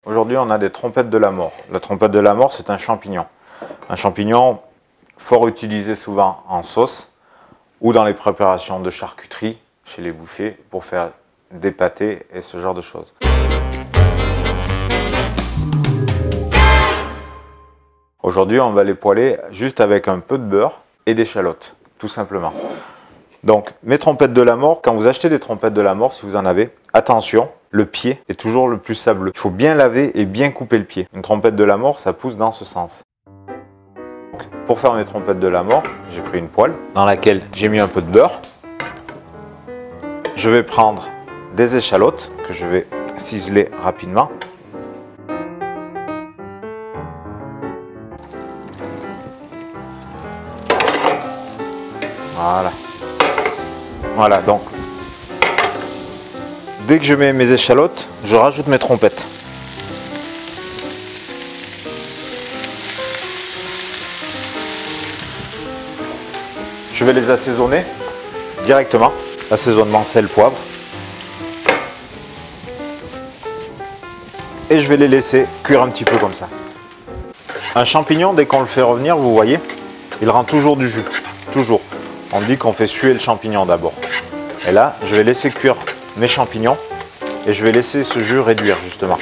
Aujourd'hui, on a des trompettes de la mort. La trompette de la mort, c'est un champignon. Un champignon fort utilisé souvent en sauce ou dans les préparations de charcuterie chez les bouchers pour faire des pâtés et ce genre de choses. Aujourd'hui, on va les poêler juste avec un peu de beurre et d'échalotes, tout simplement. Donc, mes trompettes de la mort, quand vous achetez des trompettes de la mort, si vous en avez, attention, le pied est toujours le plus sableux. Il faut bien laver et bien couper le pied. Une trompette de la mort, ça pousse dans ce sens. Donc, pour faire mes trompettes de la mort, j'ai pris une poêle dans laquelle j'ai mis un peu de beurre. Je vais prendre des échalotes que je vais ciseler rapidement. Voilà. Voilà, donc, dès que je mets mes échalotes, je rajoute mes trompettes. Je vais les assaisonner directement. Assaisonnement sel, poivre. Et je vais les laisser cuire un petit peu comme ça. Un champignon, dès qu'on le fait revenir, vous voyez, il rend toujours du jus. Toujours. On dit qu'on fait suer le champignon d'abord. Et là, je vais laisser cuire mes champignons et je vais laisser ce jus réduire justement.